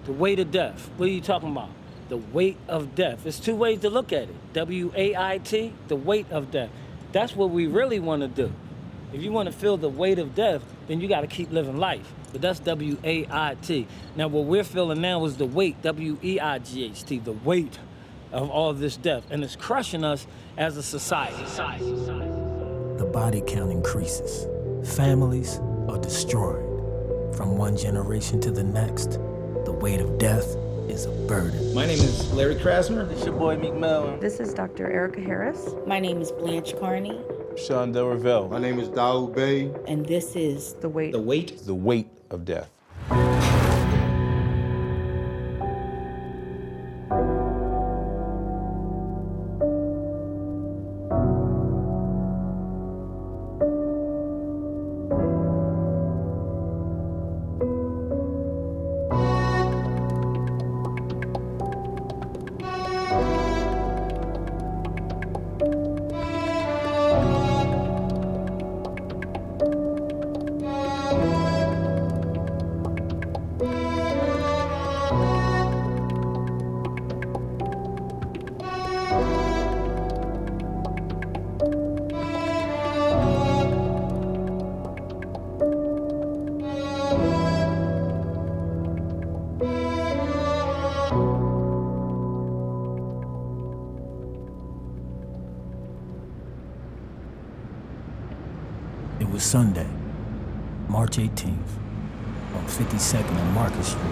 The weight of death. What are you talking about? The weight of death. There's two ways to look at it. W-A-I-T, the weight of death. That's what we really want to do. If you want to feel the weight of death, then you got to keep living life. But that's W-A-I-T. Now, what we're feeling now is the weight, W-E-I-G-H-T, the weight of all this death. And it's crushing us as a society. The body count increases. Families are destroyed. From one generation to the next, the weight of death is a burden. My name is Larry Krasner. It's your boy Meek Mill. This is Dr. Erica Harris. My name is Blanche Carney. Shondell Revell. My name is Dawud Bey. And this is The Weight. The weight. The weight of death. It was Sunday, March 18th, on 52nd and Market Street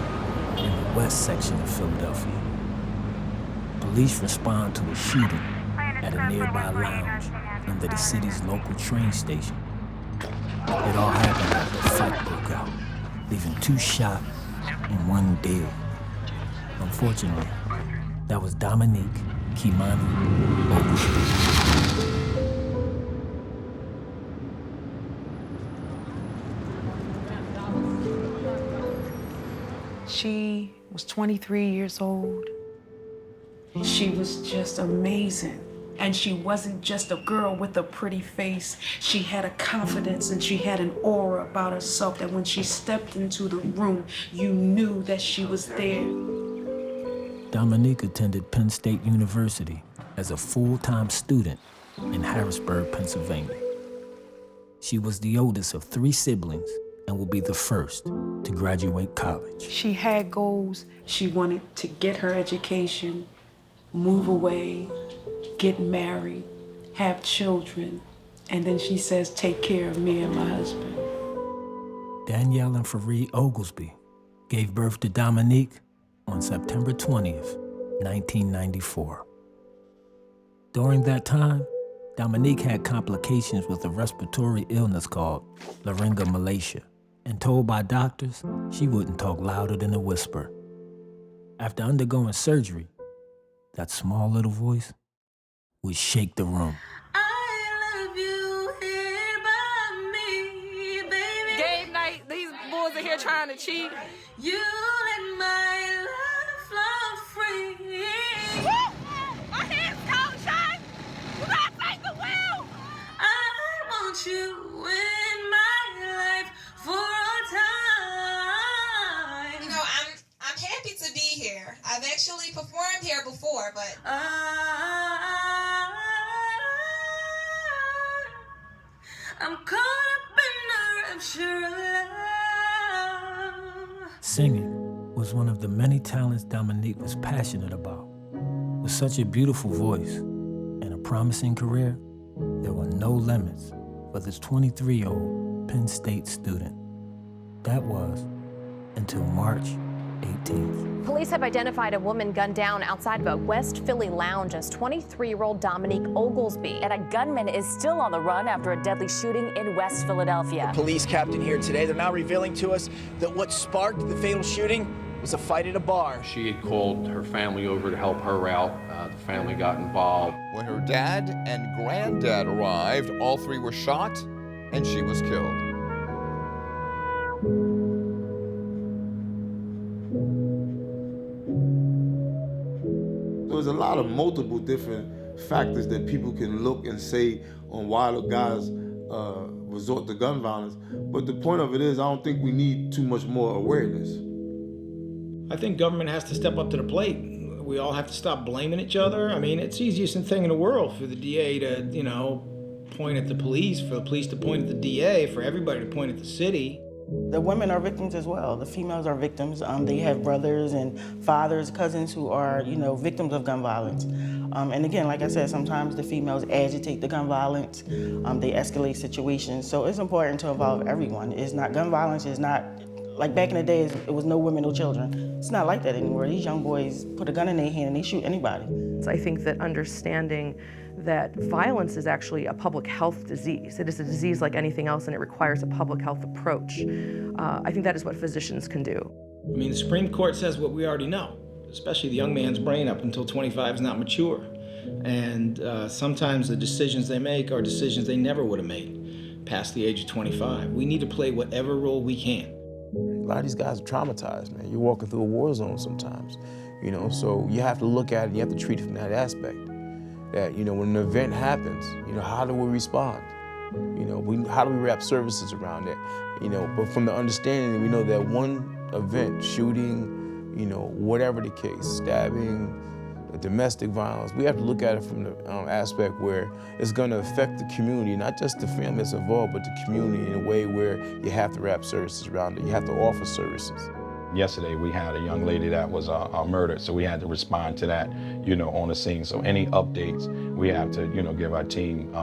in the west section of Philadelphia. Police respond to a shooting at a nearby lounge under the city's local train station. It all happened after a fight broke out, leaving 2 shot and 1 dead. Unfortunately, that was Dominique Oglesby. She was 23 years old. She was just amazing. And she wasn't just a girl with a pretty face. She had a confidence and she had an aura about herself that when she stepped into the room, you knew that she was there. Dominique attended Penn State University as a full-time student in Harrisburg, Pennsylvania. She was the oldest of 3 siblings and will be the first to graduate college. She had goals. She wanted to get her education, move away, get married, have children, and then she says, take care of me and my husband. Danielle and Fareed Oglesby gave birth to Dominique on September 20th, 1994. During that time, Dominique had complications with a respiratory illness called laryngomalacia, and told by doctors she wouldn't talk louder than a whisper. After undergoing surgery, that small little voice would shake the room. I love you here by me, baby. Game night, these boys are here trying to cheat. You let my love flow free. Woo! My hands cold, Sean! You gotta take the wheel! I want you in my life for all time. You know, I'm happy to be here. I've actually performed here before, but I'm caught up in the rapture of love. Singing was one of the many talents Dominique was passionate about. With such a beautiful voice and a promising career, there were no limits for this 23-year-old Penn State student. That was until March 18th. Police have identified a woman gunned down outside of a West Philly lounge as 23-year-old Dominique Oglesby. And a gunman is still on the run after a deadly shooting in West Philadelphia. The police captain here today, they're now revealing to us that what sparked the fatal shooting was a fight at a bar. She had called her family over to help her out. The family got involved. When her dad and granddad arrived, all 3 were shot and she was killed. There's a lot of multiple different factors that people can look and say on why the guys resort to gun violence. But the point of it is, I don't think we need too much more awareness. I think government has to step up to the plate. We all have to stop blaming each other. I mean, it's the easiest thing in the world for the DA to, you know, point at the police, for the police to point at the DA, for everybody to point at the city. The women are victims as well. The females are victims. They have brothers and fathers, cousins who are, you know, victims of gun violence. And again, like I said, sometimes the females agitate the gun violence. They escalate situations. So it's important to involve everyone. It's not, gun violence is not, like back in the days, it was no women, no children. It's not like that anymore. These young boys put a gun in their hand and they shoot anybody. So I think that understanding that violence is actually a public health disease. It is a disease like anything else, and it requires a public health approach. I think that is what physicians can do. I mean, the Supreme Court says what we already know, especially the young man's brain up until 25 is not mature. And sometimes the decisions they make are decisions they never would have made past the age of 25. We need to play whatever role we can. A lot of these guys are traumatized, man. You're walking through a war zone sometimes, you know, so you have to look at it, you have to treat it from that aspect. That, you know, when an event happens, you know, how do we respond? You know, how do we wrap services around it? You know, but from the understanding, we know that one event, shooting, you know, whatever the case, stabbing, domestic violence, we have to look at it from the aspect where it's going to affect the community, not just the family that's involved, but the community in a way where you have to wrap services around it. You have to offer services. Yesterday, we had a young lady that was murdered, so we had to respond to that, you know, on the scene. So any updates, we have to, you know, give our team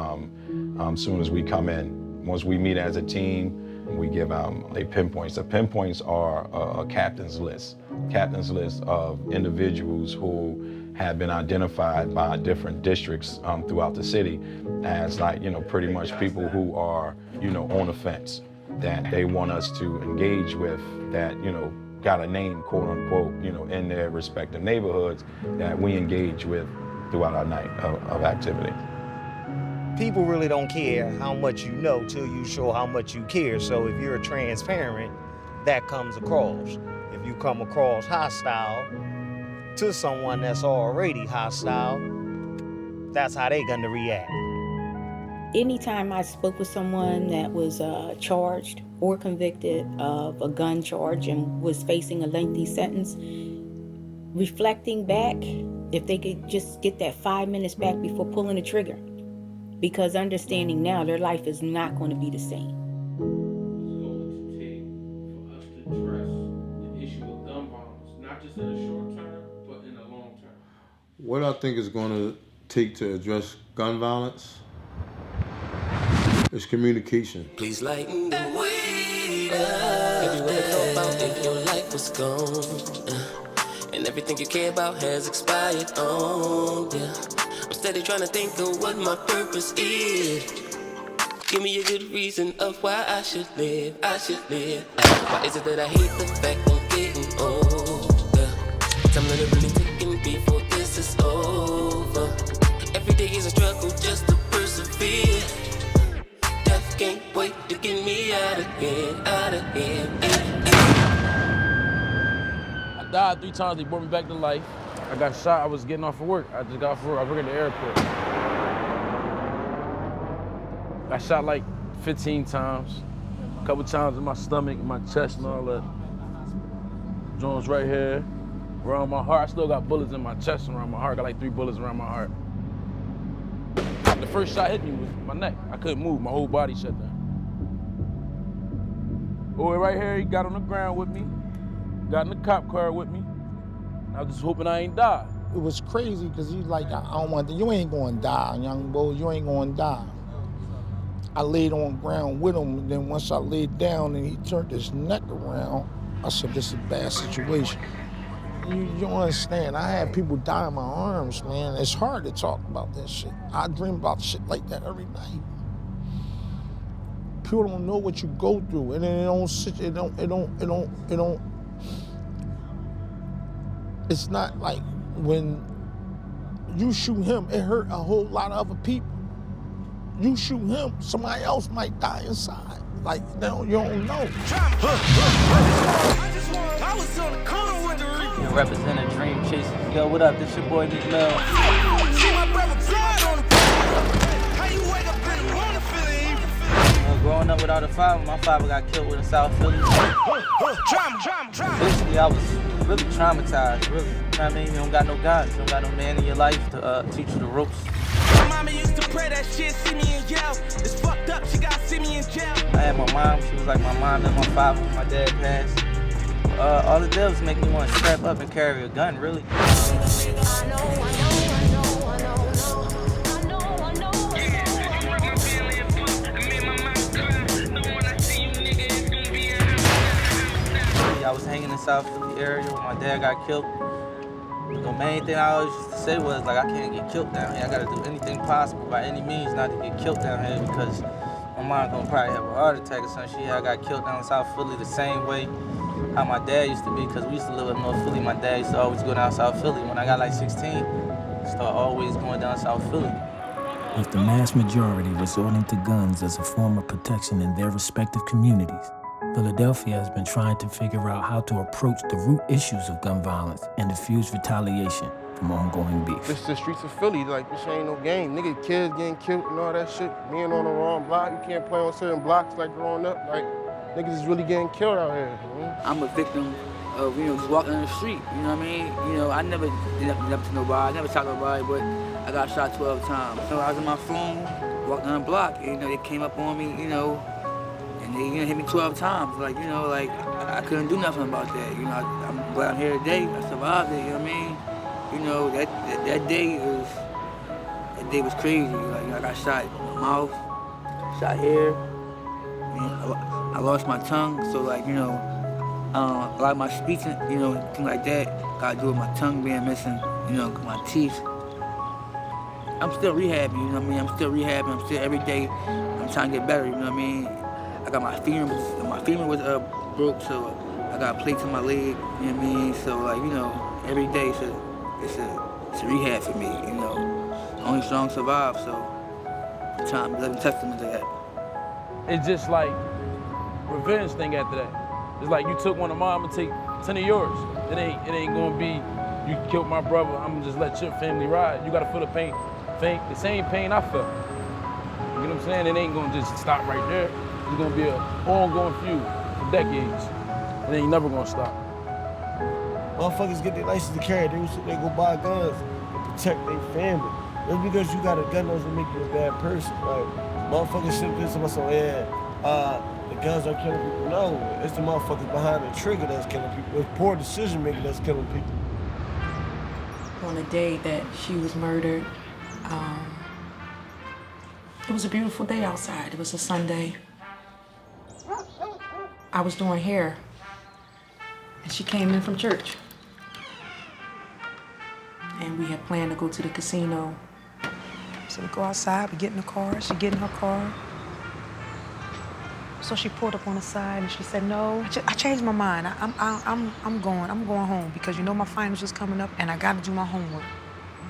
soon as we come in. Once we meet as a team, we give they pinpoints. The pinpoints are a captain's list of individuals who have been identified by different districts throughout the city as, like, you know, pretty much people who are, you know, on the fence, that they want us to engage with, that, you know, got a name, quote unquote, you know, in their respective neighborhoods, that we engage with throughout our night of activity. People really don't care how much you know till you show how much you care. So if you're transparent, that comes across. If you come across hostile to someone that's already hostile, that's how they gonna react. Anytime I spoke with someone that was charged or convicted of a gun charge and was facing a lengthy sentence, reflecting back, if they could just get that 5 minutes back before pulling the trigger, because understanding now their life is not going to be the same. It's going to take for us to address the issue of gun violence, not just in the short term, but in the long term. What I think is going to take to address gun violence is communication. Please lighten the way up. Have you ever thought about if your life was gone? And everything you care about has expired on, yeah. I'm steady trying to think of what my purpose is. Give me a good reason of why I should live, Why is it that I hate the fact I'm getting older? Time literally ticking before this is over. Every day is a struggle just to persevere. Death can't wait to get me out of here. I died 3 times, they brought me back to life. I got shot, I was getting off of work. I just got off work, I work at the airport. Got shot like 15 times. A couple times in my stomach, in my chest and all that. Jones right here, around my heart. I still got bullets in my chest and around my heart. I got like 3 bullets around my heart. The first shot hit me with my neck. I couldn't move, my whole body shut down. Boy right here, he got on the ground with me, got in the cop car with me. I was just hoping I ain't die. It was crazy because he's like, I don't want to, you ain't going to die, young boy, you ain't going to die. I laid on the ground with him, and then once I laid down and he turned his neck around, I said, this is a bad situation. You don't understand, I had people die in my arms, man. It's hard to talk about that shit. I dream about shit like that every night. People don't know what you go through, and it don't, it's not like when you shoot him, it hurt a whole lot of other people. You shoot him, somebody else might die inside. Like, you don't know. I was on the corner with the and representing Dream Chasers. Yo, what up? This your boy Meek Mill. See my brother blood on the how you wake up in the morning feeling evil? Growing up without a father, my father got killed in South Philly. Basically, I was really traumatized, really. You know what I mean? You don't got no guns, you don't got no man in your life to teach you the ropes. My mama used to pray that shit, see me in jail. It's fucked up, she got see me in jail. I had my mom, she was like my mom and my father when my dad passed. All it did was make me want to strap up and carry a gun, really. I was hanging in South Philly area when my dad got killed. The main thing I always used to say was, like, I can't get killed down here. I gotta do anything possible by any means not to get killed down here because my mom gonna probably have a heart attack or something. I got killed down in South Philly the same way how my dad used to be, because we used to live in North Philly. My dad used to always go down South Philly. When I got like 16, I started always going down South Philly. With the mass majority resorting to guns as a form of protection in their respective communities, Philadelphia has been trying to figure out how to approach the root issues of gun violence and diffuse retaliation from ongoing beef. This is the streets of Philly, like this ain't no game. Nigga, kids getting killed and all that shit. Being on the wrong block, you can't play on certain blocks like growing up. Like, niggas is really getting killed out here. You know? I'm a victim of, just walking in the street, you know what I mean? I never did up to nobody, I never shot nobody, but I got shot 12 times. So I was on my phone, walking on the block, they came up on me, and they hit me 12 times. Like, I couldn't do nothing about that. I'm glad I'm here today. I survived it, you know what I mean? That day was crazy. Like, I got shot in my mouth, shot here. I lost my tongue, so a lot of my speech, things like that, got to do with my tongue being missing, my teeth. I'm still rehabbing, you know what I mean? I'm still rehabbing. I'm still every day. I'm trying to get better, you know what I mean? I got my femur was broke, so I got plates in my leg, you know what I mean? So every day it's a rehab for me, Only strong survive, so I'm trying to live a testament to that. It's just like revenge thing after that. It's like you took one of mine, I'm gonna take 10 of yours. It ain't gonna be you killed my brother, I'm gonna just let your family ride. You gotta feel the pain, the same pain I felt. You know what I'm saying? It ain't gonna just stop right there. It's gonna be an ongoing feud for decades. It ain't never gonna stop. Motherfuckers get their license to carry, they go buy guns to protect their family. Just because you got a gun doesn't make you a bad person. Like, motherfuckers sit there and say, the guns are killing people. No, it's the motherfuckers behind the trigger that's killing people. It's poor decision making that's killing people. On the day that she was murdered, it was a beautiful day outside. It was a Sunday. I was doing hair, and she came in from church. And we had planned to go to the casino. So we go outside, we get in the car, she get in her car. So she pulled up on the side and she said, no, I changed my mind. I'm going home because my finals was coming up and I gotta do my homework.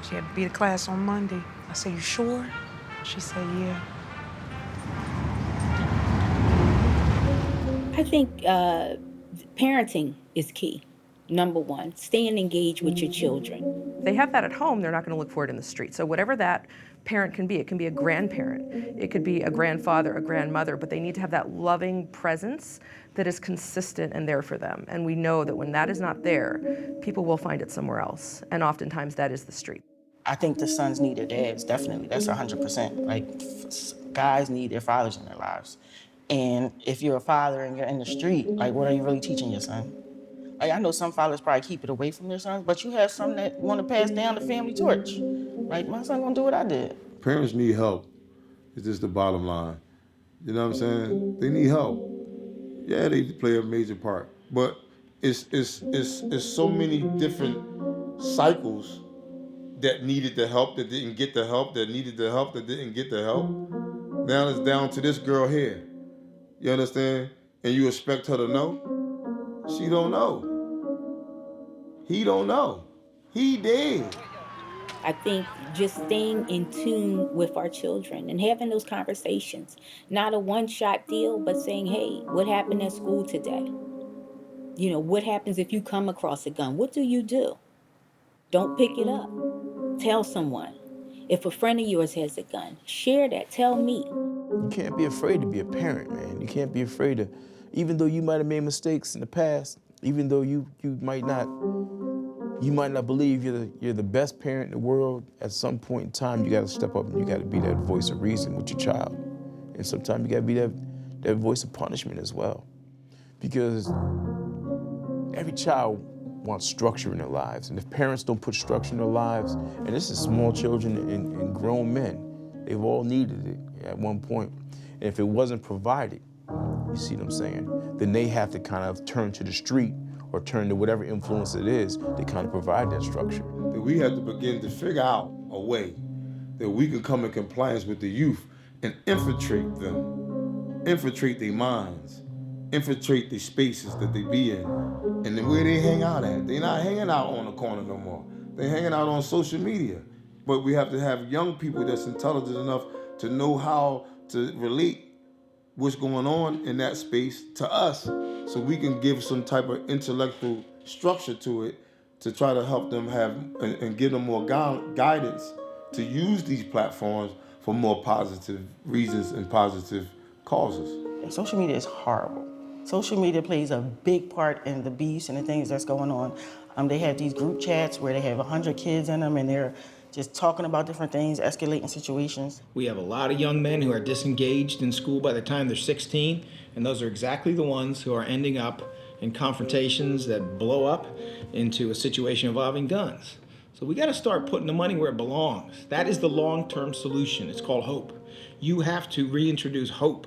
She had to be to class on Monday. I said, you sure? She said, yeah. I think parenting is key. Number one, staying engaged with your children. If they have that at home, they're not going to look for it in the street. So whatever that parent can be, it can be a grandparent, it could be a grandfather, a grandmother, but they need to have that loving presence that is consistent and there for them. And we know that when that is not there, people will find it somewhere else. And oftentimes that is the street. I think the sons need their dads, definitely. That's 100%. Like, guys need their fathers in their lives. And if you're a father and you're in the street, like, what are you really teaching your son? Like, I know some fathers probably keep it away from their sons, but you have some that want to pass down the family torch. Like, my son gonna do what I did. Parents need help. It's just the bottom line. You know what I'm saying? They need help. Yeah, they play a major part, but it's so many different cycles that needed the help, that didn't get the help, that needed the help, that didn't get the help. Now it's down to this girl here. You understand? And you expect her to know? She don't know. He don't know. He did. I think just staying in tune with our children and having those conversations. Not a one-shot deal, but saying, hey, what happened at school today? What happens if you come across a gun? What do you do? Don't pick it up. Tell someone. If a friend of yours has a gun, share that. Tell me. You can't be afraid to be a parent, man. You can't be afraid to, even though you might have made mistakes in the past, Even though you might not believe you're the best parent in the world, at some point in time, you gotta step up and you gotta be that voice of reason with your child. And sometimes you gotta be that voice of punishment as well. Because every child wants structure in their lives. And if parents don't put structure in their lives, and this is small children and grown men, they've all needed it at one point. And if it wasn't provided, you see what I'm saying, then they have to kind of turn to the street or turn to whatever influence it is to kind of provide that structure. We have to begin to figure out a way that we can come in compliance with the youth and infiltrate them, infiltrate their minds, infiltrate the spaces that they be in, and then where they hang out at. They're not hanging out on the corner no more. They're hanging out on social media. But we have to have young people that's intelligent enough to know how to relate what's going on in that space to us, so we can give some type of intellectual structure to it to try to help them have and give them more guidance to use these platforms for more positive reasons and positive causes. Social media is horrible. Social media plays a big part in the beefs and the things that's going on. They have these group chats where they have 100 kids in them and they're just talking about different things, escalating situations. We have a lot of young men who are disengaged in school by the time they're 16, and those are exactly the ones who are ending up in confrontations that blow up into a situation involving guns. So we gotta start putting the money where it belongs. That is the long-term solution. It's called hope. You have to reintroduce hope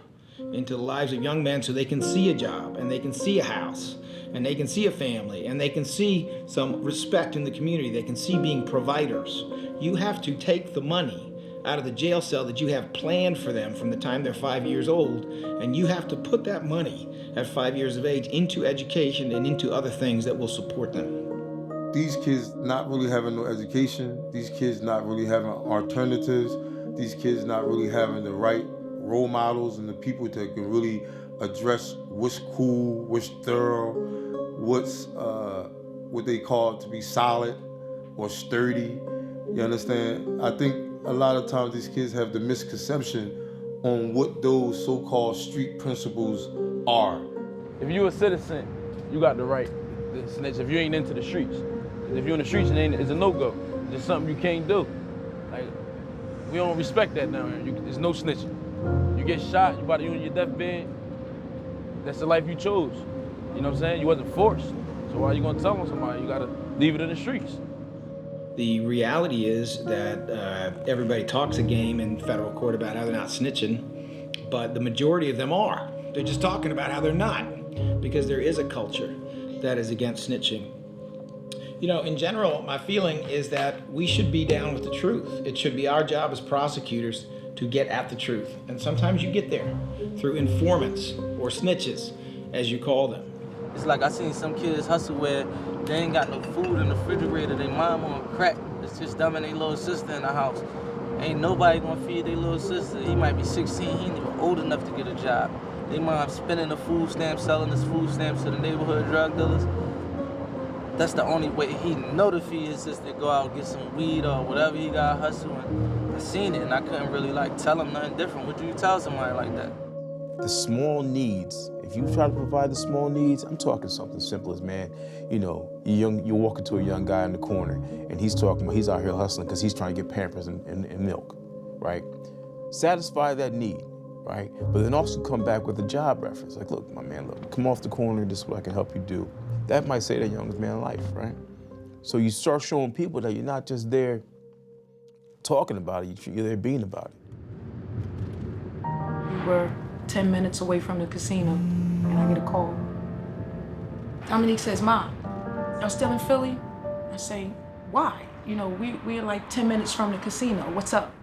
into the lives of young men so they can see a job, and they can see a house, and they can see a family, and they can see some respect in the community. They can see being providers. You have to take the money out of the jail cell that you have planned for them from the time they're 5 years old, and you have to put that money at 5 years of age into education and into other things that will support them. These kids not really having no education, these kids not really having alternatives, these kids not really having the right role models and the people that can really address what's cool, what's thorough, what's what they call to be solid or sturdy. You understand? I think a lot of times these kids have the misconception on what those so-called street principles are. If you're a citizen, you got the right to snitch if you ain't into the streets. If you're in the streets, it's a no-go. It's something you can't do. Like, we don't respect that down here. There's no snitching. You get shot, you about to be on your deathbed, that's the life you chose. You know what I'm saying? You wasn't forced. So why are you gonna tell on somebody? You gotta leave it in the streets. The reality is that everybody talks a game in federal court about how they're not snitching, but the majority of them are. They're just talking about how they're not, because there is a culture that is against snitching. You know, in general, my feeling is that we should be down with the truth. It should be our job as prosecutors to get at the truth. And sometimes you get there through informants or snitches, as you call them. It's like I seen some kids hustle where they ain't got no food in the refrigerator, they mom on crack. It's just them and their little sister in the house. Ain't nobody gonna feed their little sister. He might be 16, he ain't even old enough to get a job. They mom spending the food stamps, selling his food stamps to the neighborhood drug dealers. That's the only way he know to feed his sister, go out and get some weed or whatever he got hustling. I seen it and I couldn't really tell him nothing different. What do you tell somebody like that? The small needs, if you try to provide the small needs, I'm talking something simple as, man, you know, you're walking to a young guy in the corner and he's talking about he's out here hustling because he's trying to get Pampers and milk, right? Satisfy that need, right? But then also come back with a job reference. Like, look, my man, look, come off the corner, this is what I can help you do. That might save that young man's life, right? So you start showing people that you're not just there talking about it, you're there being about it. We were 10 minutes away from the casino, and I get a call. Dominique says, Mom, y'all still in Philly? I say, why? You know, we're like 10 minutes from the casino. What's up?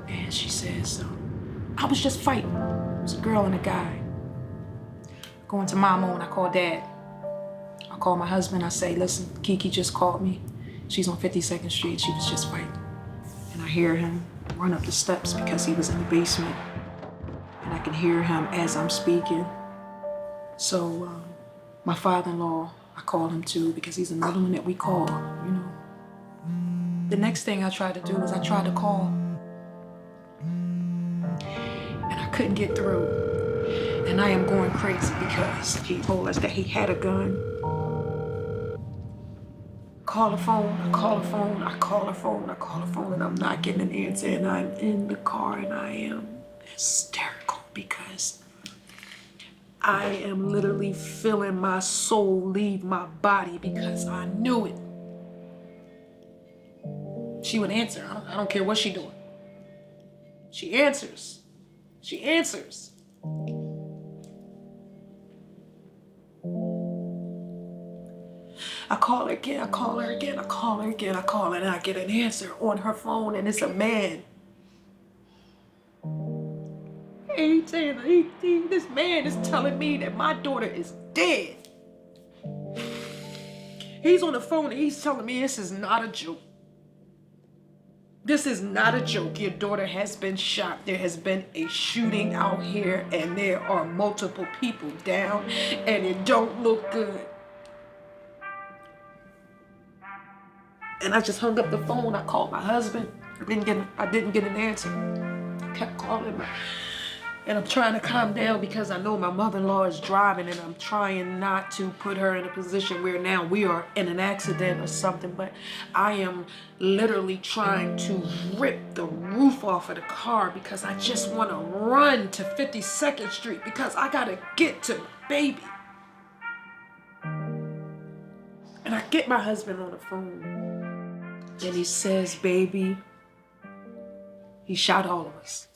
And she says, I was just fighting. It was a girl and a guy. Going to Mama and I call Dad. I call my husband, I say, listen, Kiki just called me. She's on 52nd Street, she was just fighting. And I hear him run up the steps because he was in the basement. And I can hear him as I'm speaking. So my father-in-law, I call him too because he's another one that we call, you know. The next thing I tried to do was I tried to call and I couldn't get through. And I am going crazy because he told us that he had a gun. Call the phone, I call the phone, I call the phone, I call the phone, and I'm not getting an answer. And I'm in the car and I am hysterical because I am literally feeling my soul leave my body because I knew it. She would answer. I don't care what she doing. She answers. She answers. I call her again, I call her again, I call her again, I call her, and I get an answer on her phone, and it's a man. Hey, Taylor, this man is telling me that my daughter is dead. He's on the phone and he's telling me this is not a joke. This is not a joke. Your daughter has been shot. There has been a shooting out here and there are multiple people down and it don't look good. And I just hung up the phone. I called my husband. I didn't get an answer. I kept calling him. And I'm trying to calm down because I know my mother-in-law is driving and I'm trying not to put her in a position where now we are in an accident or something, but I am literally trying to rip the roof off of the car because I just want to run to 52nd Street because I got to get to my baby. And I get my husband on the phone and he says, baby, he shot all of us.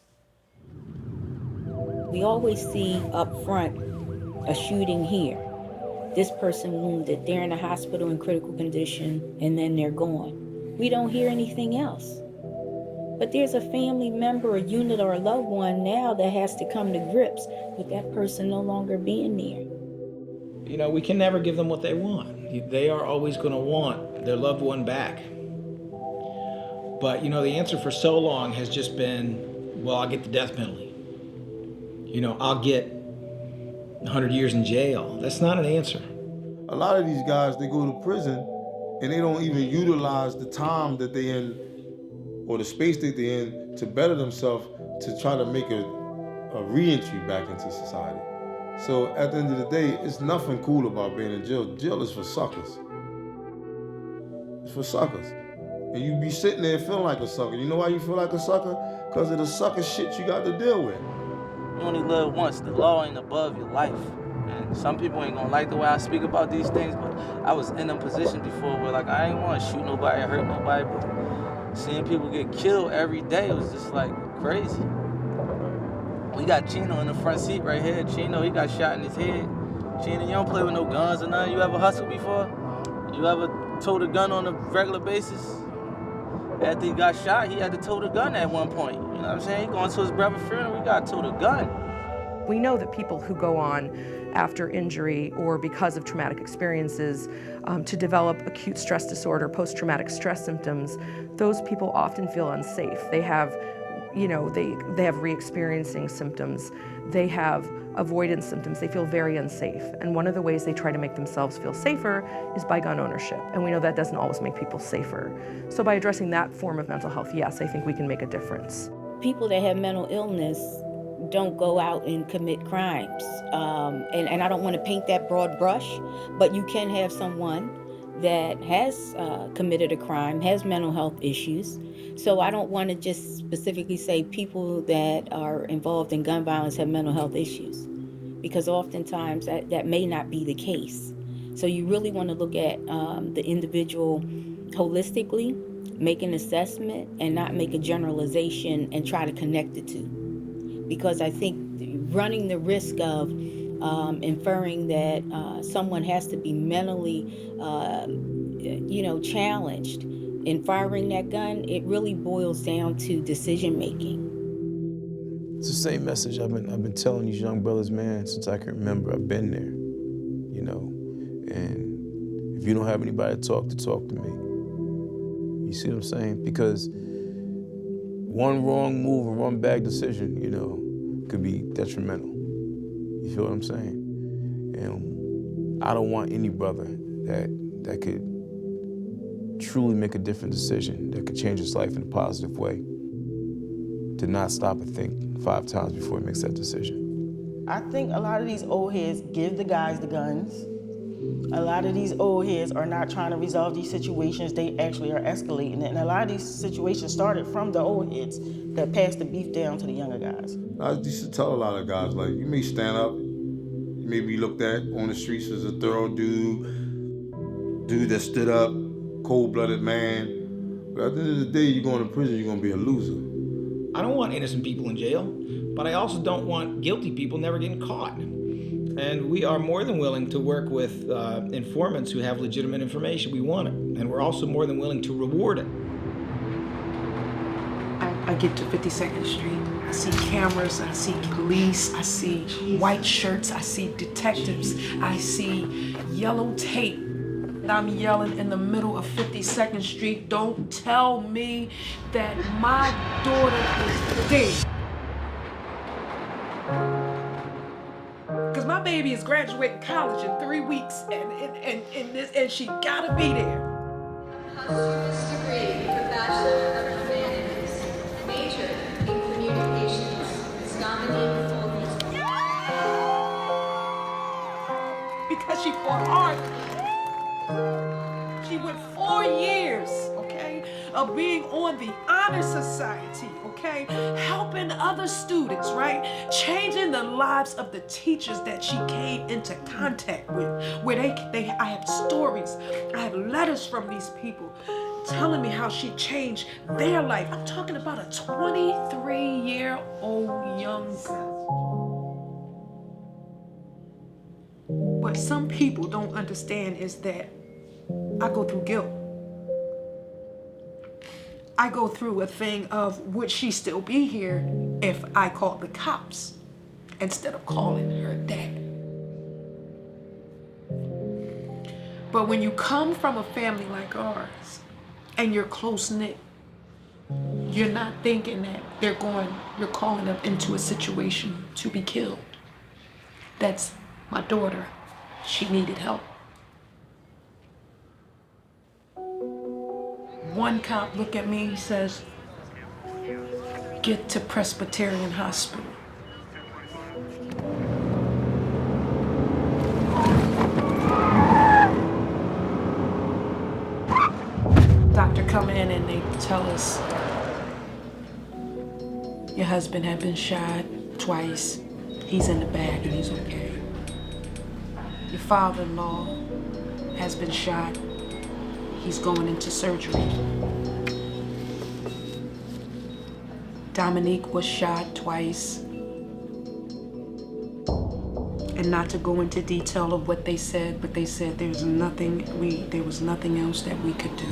We always see up front a shooting here. This person wounded, they're in a hospital in critical condition, and then they're gone. We don't hear anything else. But there's a family member, a unit, or a loved one now that has to come to grips with that person no longer being there. You know, we can never give them what they want. They are always going to want their loved one back. But, you know, the answer for so long has just been, well, I'll get the death penalty. You know, I'll get 100 years in jail. That's not an answer. A lot of these guys, they go to prison and they don't even utilize the time that they're in or the space that they're in to better themselves to try to make a re-entry back into society. So at the end of the day, it's nothing cool about being in jail. Jail is for suckers. It's for suckers. And you be sitting there feeling like a sucker. You know why you feel like a sucker? Because of the sucker shit you got to deal with. You only live once. The law ain't above your life. And some people ain't gonna like the way I speak about these things, but I was in a position before where like I ain't want to shoot nobody or hurt nobody, but seeing people get killed every day was just like crazy. We got Chino in the front seat right here. Chino, he got shot in his head. Chino, you don't play with no guns or nothing. You ever hustled before? You ever tote a gun on a regular basis? After he got shot, he had to tote a gun at one point. You know what I'm saying? He going to his brother's funeral, he got to tote a gun. We know that people who go on after injury or because of traumatic experiences to develop acute stress disorder, post-traumatic stress symptoms, those people often feel unsafe. They have, you know, they have re-experiencing symptoms. They have avoidance symptoms. They feel very unsafe. And one of the ways they try to make themselves feel safer is by gun ownership. And we know that doesn't always make people safer. So by addressing that form of mental health, yes, I think we can make a difference. People that have mental illness don't go out and commit crimes. And I don't want to paint that broad brush, but you can have someone that has committed a crime, has mental health issues. So I don't want to just specifically say people that are involved in gun violence have mental health issues, because oftentimes that may not be the case. So you really want to look at the individual holistically, make an assessment, and not make a generalization and try to connect the two. Because I think running the risk of inferring that someone has to be mentally, challenged in firing that gun, it really boils down to decision making. It's the same message I've been telling these young brothers, man, since I can remember. I've been there, you know. And if you don't have anybody to talk to me. You see what I'm saying? Because one wrong move or one bad decision, you know, could be detrimental. You feel what I'm saying? And I don't want any brother that could truly make a different decision, that could change his life in a positive way, to not stop and think 5 times before he makes that decision. I think a lot of these old heads give the guys the guns. A lot of these old heads are not trying to resolve these situations. They actually are escalating it. And a lot of these situations started from the old heads that passed the beef down to the younger guys. I used to tell a lot of guys, like, you may stand up, you may be looked at on the streets as a thorough dude that stood up, cold-blooded man. But at the end of the day, you're going to prison, you're going to be a loser. I don't want innocent people in jail, but I also don't want guilty people never getting caught. And we are more than willing to work with informants who have legitimate information. We want it. And we're also more than willing to reward it. I get to 52nd Street. I see cameras, I see police, I see white shirts, I see detectives, I see yellow tape. And I'm yelling in the middle of 52nd Street, don't tell me that my daughter is dead. Because my baby is graduating college in 3 weeks, and she gotta be there. Posthumous degree for Bachelor of Humanities, major in communications, Ms. Dominique Oglesby. Because she fought hard. She went 4 years, okay, of being on the honor society, okay, helping other students, right, changing the lives of the teachers that she came into contact with, where I have stories, I have letters from these people telling me how she changed their life. I'm talking about a 23-year-old young girl. What some people don't understand is that I go through guilt. I go through a thing of, would she still be here if I called the cops instead of calling her dad? But when you come from a family like ours and you're close-knit, you're not thinking that you're calling them into a situation to be killed. That's my daughter. She needed help. One cop looked at me, he says, get to Presbyterian Hospital. Doctor come in and they tell us, your husband had been shot twice. He's in the bag and he's okay. Your father-in-law has been shot. He's going into surgery. Dominique was shot twice. And not to go into detail of what they said, but they said there was nothing else that we could do.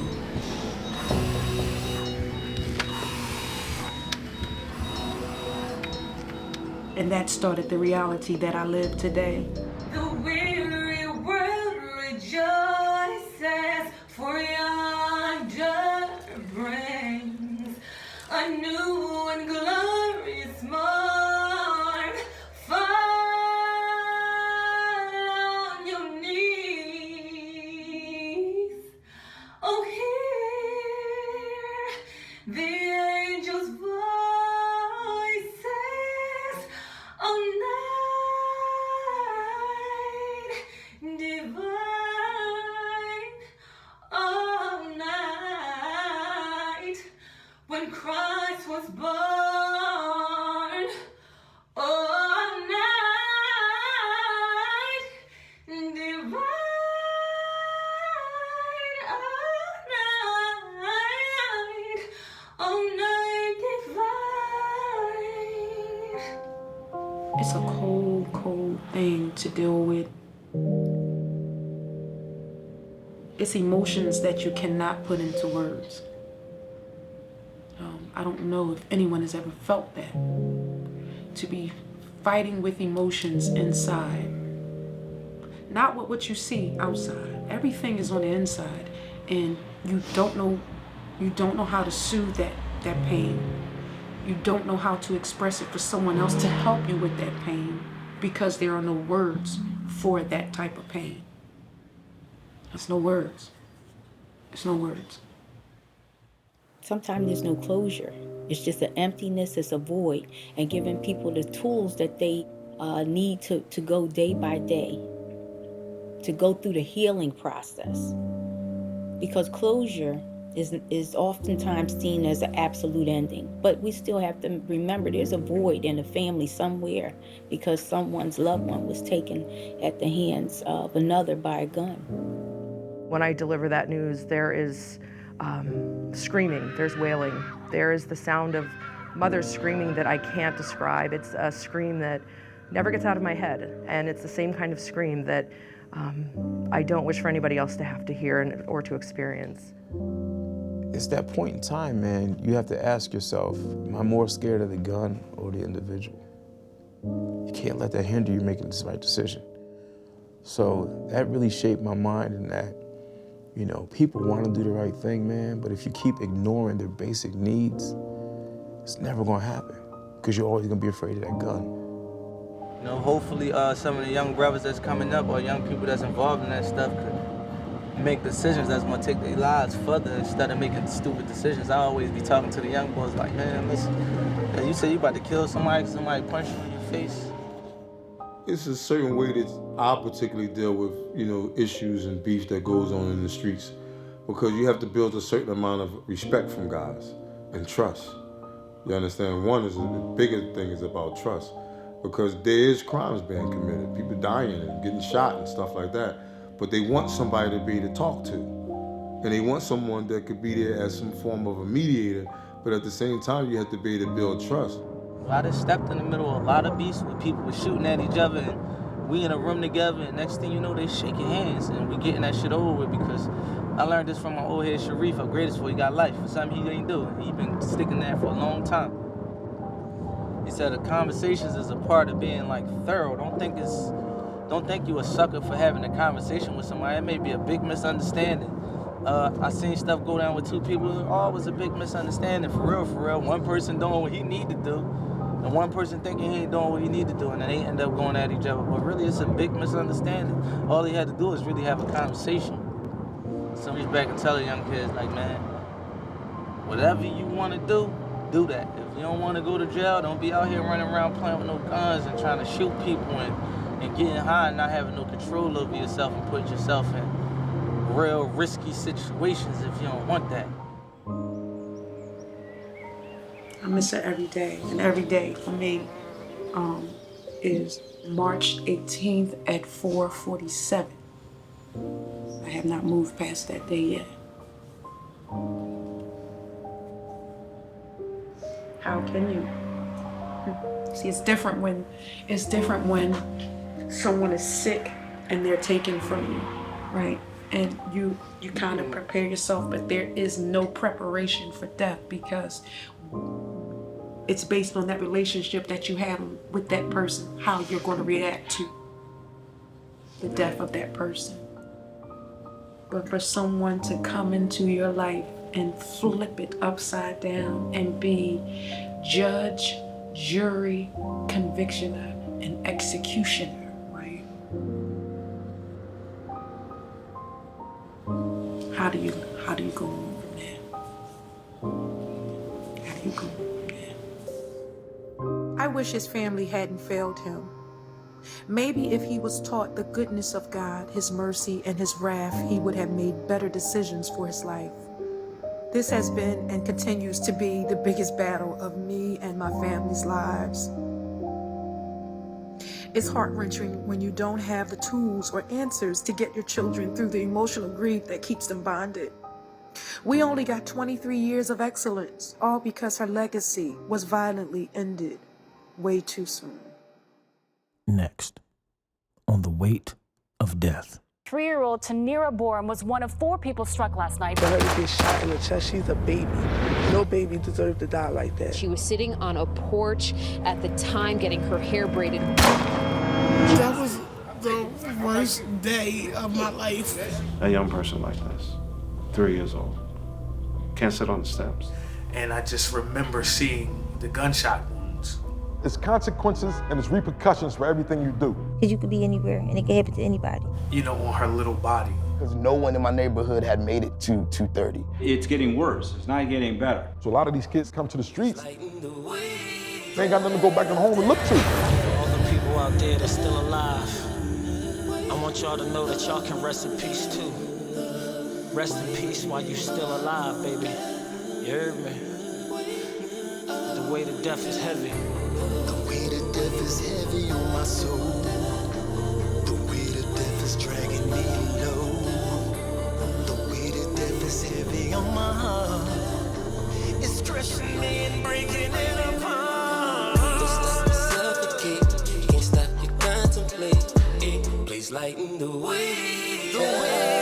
And that started the reality that I live today. The weary world rejoices, for yonder brings a new and glorious morn. Fall on your knees. Oh, hear the angels' voices. Oh, night divine. Oh, night when Christ was born. Oh, night divine. Oh, night divine. It's a cold, cold thing to deal with. It's emotions that you cannot put into words. I don't know if anyone has ever felt that. To be fighting with emotions inside. Not what you see outside. Everything is on the inside. And you don't know how to soothe that pain. You don't know how to express it for someone else to help you with that pain because there are no words for that type of pain. There's no words. There's no words. Sometimes there's no closure. It's just an emptiness, it's a void. And giving people the tools that they need to go day by day, to go through the healing process. Because closure is oftentimes seen as an absolute ending. But we still have to remember there's a void in the family somewhere because someone's loved one was taken at the hands of another by a gun. When I deliver that news, there is screaming, there's wailing. There is the sound of mothers screaming that I can't describe. It's a scream that never gets out of my head. And it's the same kind of scream that I don't wish for anybody else to have to hear or to experience. It's that point in time, man, you have to ask yourself, am I more scared of the gun or the individual? You can't let that hinder you making this right decision. So that really shaped my mind in that, you know, people want to do the right thing, man, but if you keep ignoring their basic needs, it's never gonna happen, because you're always gonna be afraid of that gun. You know, hopefully some of the young brothers that's coming up or young people that's involved in that stuff could make decisions that's gonna take their lives further instead of making stupid decisions. I always be talking to the young boys like, man, listen, you say you about to kill somebody because somebody punched you in your face. It's a certain way that I particularly deal with, you know, issues and beef that goes on in the streets, because you have to build a certain amount of respect from guys and trust. You understand? One is the bigger thing is about trust, because there is crimes being committed, people dying and getting shot and stuff like that. But they want somebody to be able to talk to. And they want someone that could be there as some form of a mediator, but at the same time, you have to be able to build trust. I just stepped in the middle of a lot of beefs where people were shooting at each other and we in a room together and next thing you know, they shaking hands and we getting that shit over with, because I learned this from my old head Sharif, our greatest for he got life for something he ain't do. He been sticking there for a long time. He said the conversations is a part of being like thorough. Don't think you a sucker for having a conversation with somebody. It may be a big misunderstanding. I seen stuff go down with two people. It always a big misunderstanding, for real. One person doing what he need to do, and one person thinking he ain't doing what he need to do, and then they end up going at each other. But really, it's a big misunderstanding. All he had to do is really have a conversation. So reach back and tell the young kids, like, man, whatever you want to do that. If you don't want to go to jail, don't be out here running around playing with no guns and trying to shoot people and getting high and not having no control over yourself and putting yourself in real risky situations if you don't want that. I miss her every day, and every day for me is March 18th at 4:47. I have not moved past that day yet. How can you? See, it's different when someone is sick and they're taken from you, right? And you kind of prepare yourself, but there is no preparation for death because it's based on that relationship that you have with that person, how you're going to react to the death of that person. But for someone to come into your life and flip it upside down and be judge, jury, convictioner, and executioner, right? How do you go on from there? How do you go on from there? I wish his family hadn't failed him. Maybe if he was taught the goodness of God, his mercy, and his wrath, he would have made better decisions for his life. This has been and continues to be the biggest battle of me and my family's lives. It's heart-wrenching when you don't have the tools or answers to get your children through the emotional grief that keeps them bonded. We only got 23 years of excellence, all because her legacy was violently ended way too soon. Next, on the weight of death. 3-year-old Tanira Borum was one of 4 people struck last night. For her to get shot in the chest, she's a baby. No baby deserved to die like that. She was sitting on a porch at the time getting her hair braided. That was the worst day of my life. A young person like this, 3 years old, can't sit on the steps. And I just remember seeing the gunshot wounds. It's consequences and it's repercussions for everything you do. Because you could be anywhere and it could happen to anybody. You know, on her little body. Because no one in my neighborhood had made it to 230. It's getting worse, it's not getting better. So a lot of these kids come to the streets. They ain't got nothing to go back home and look to. All the people people out there that's still alive, I want y'all to know that y'all can rest in peace too. Rest in peace while you still alive, baby. You heard me? The weight of death is heavy. The weight of death is heavy on my soul. The weight of death is dragging me low. The weight of death is heavy on my heart. It's crushing me and breaking it apart. Don't stop to suffocate. Can't stop to contemplate. Please lighten the way.